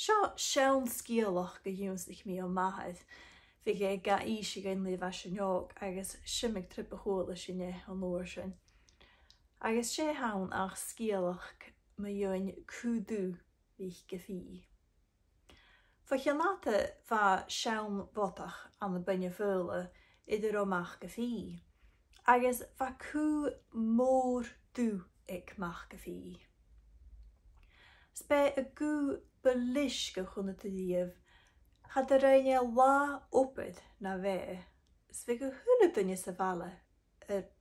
Seo sean scialach go dúnsaigh mí ó maithid, bhí é ga íse gan le bheit sinneog agus simig trip a hóla sinne an nóir sin. Agus sé hain ach scialach ma dúin cúdú bhí go fí. Fa cheanata bha sean botach an na bunne fóla idir omach go fí. Agus bha cú mór dú ag mach go fí. Spe a gú belis go chunna te díomh, had a reinne lá opid na bheith, sve go húla dunne sa bhela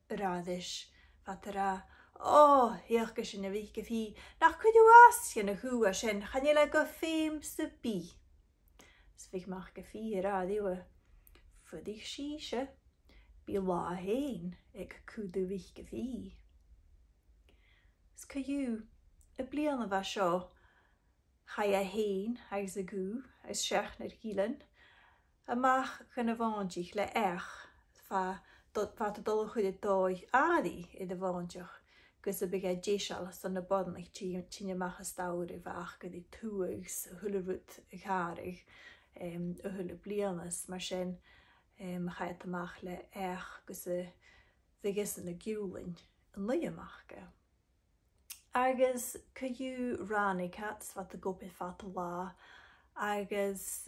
rádis, vat ra, hiach go sin a bhí go fí, nach chuidiú as sin a húa sin, chan le go féim sa bí. Svig mach go fí rádíwa, fudig síse, bí lá héin ag cúdú bhí go fí. Scaú, a bliana bheit seo, chai a héin agus a gú, as seach nar Shieling, amach gan a bhaintich le fa a dul chuid a dói ádi I de bhaintich, gus a big a déisial san na bodnach tíine mach a stáir bheach go dí túags thularút a Àirigh, a thula blianas mar sin chaid amach le gus a bhigus an na giúlainn an luiamachcha. Agus caú rannig cats vat a gopid fat a lá, agus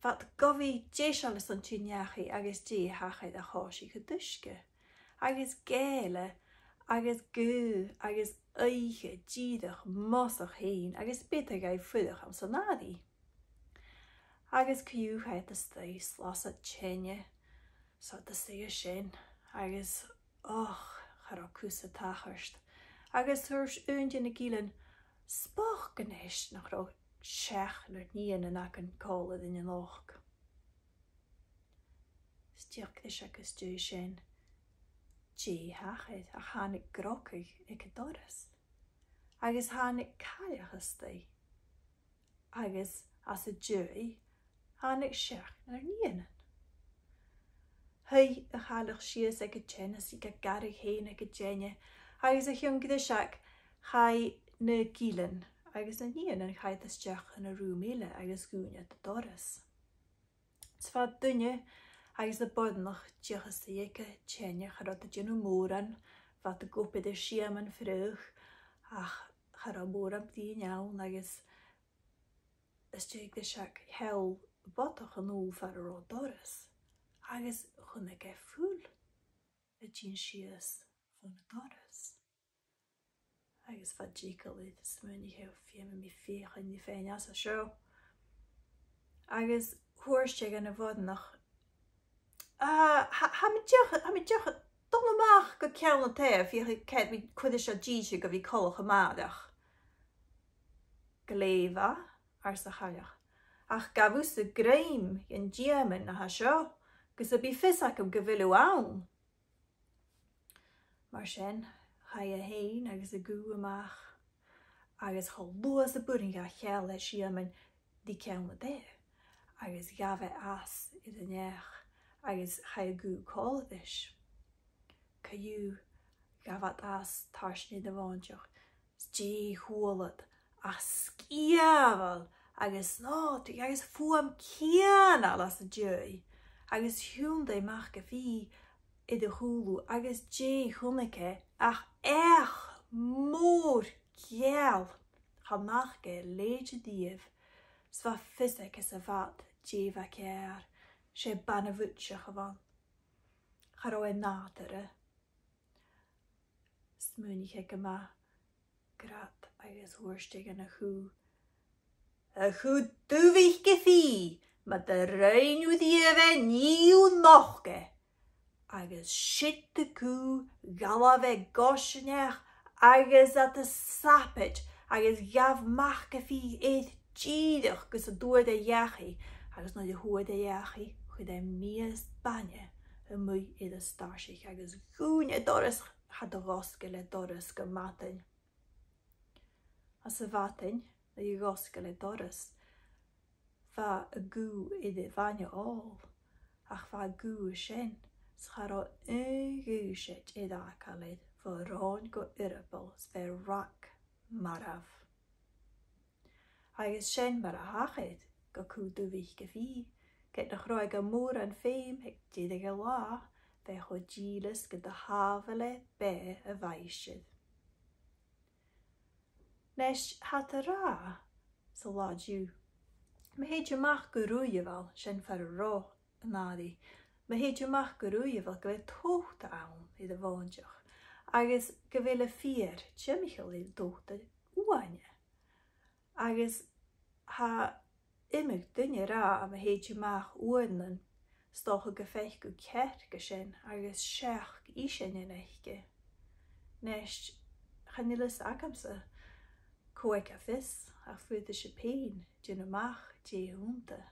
vat gofi déisial an túneachi agus dé hachaid a cháisi go duisce. Agus géile, agus gú, agus Oidhche díadach mosach héin, agus bit a gaibh fudach am san nádi. Agus caú chaid a stais las a tséine, sa a sé sin, agus char cúsa tachart. Agus thuirs únte na Shieling spach ganéis nach rá seach nar níon an ac an cálad in anách. Stiach is agus dú sin, dé hachaid a chánig grocaigh ag a doras. Agus hánig caiachas dé. Agus as a dúi, hánig seach nar níonan. Hui a chalach sias ag a tjena si ga garigh héin ag a tjena, agus a chion gyda seach chai na Shieling, agus na níonan chaid a steach yn a rúmile agus gúne a doras. Sfa dunne agus a bodnach diachas a dhéice tjena charad a djenu móran, vat a gopid a siaman frúch, ach charad móran bdí njaun agus ystig de seach hel botach an ó far a rá doras. Agus chunnig e fúl a djin sias van a doras. Agus fa ddícail iad smúnig hef fiam mi féch in die féin as a seo. Agus huirste gan a vodnach. Ha mi djoch donneach go cean na tef, fi ket mi cuidish a ddíse go vi colch a maadach. Gléva, ars a chaiach. Ach gavus a greim in diemen na ha seo, gus a bí fisach am govilú ann. Mar sin, chai a héin agus a gú amach, agus cho luas a buring a cheall a siaman di ceanna dé, agus gave as I the nech, agus chai a gú cóladis. Caú gavat as tarsni de bhaintach, sdé húlad a sciaval, agus nátu, agus fuam cianal as a djúi, agus hiúndai mach go fí I de húlú, agus dé chunnike ach mór ceall cha nachge léide díomh, sva fisig is a vat dé va cear, sé banna vútse chavan. Charó e nátere. Smúnig go ma grat agus huirstig an a chú. A chú dúvich go fí, ma de reinú díomh níú nachge. Agus shit de gú gala bheith gosneach agus at a sapit agus gaf mach go fí éid díadach gus a dúir a dheachaí agus na de huaid a dheachaí chud é mías banne a mu iad a starseich agus gúne doras had a gosca le doras go matain. As a vatain na I gosca le doras fa a gú iad a bhaine all ach fa gú a sin. Scharo gúsit I dacalid for rán go irrepel sver rak marav. agus sin mar a hachid go cú Dubh gefí, get nach roiig go mór an féim ag déad go lá, bheith chu dílas go de hafale be a bhaisiid. Nes hat a rá sa láidú. Ma héad amach go rúiamhil sin far a rá a nádaí. Ma héad amach go rúiamhil go bheith tóchta ann i de bhainteach, agus go bhfuil a fír Michael i tóchta uaine. Agus ha imig duine rá a ma héad amach uanan stocha go feich go ceir go sin agus seach í sin in eiche. Nes chanilas agamsa coig a fis a fuide se pein dyn amach dé húnta.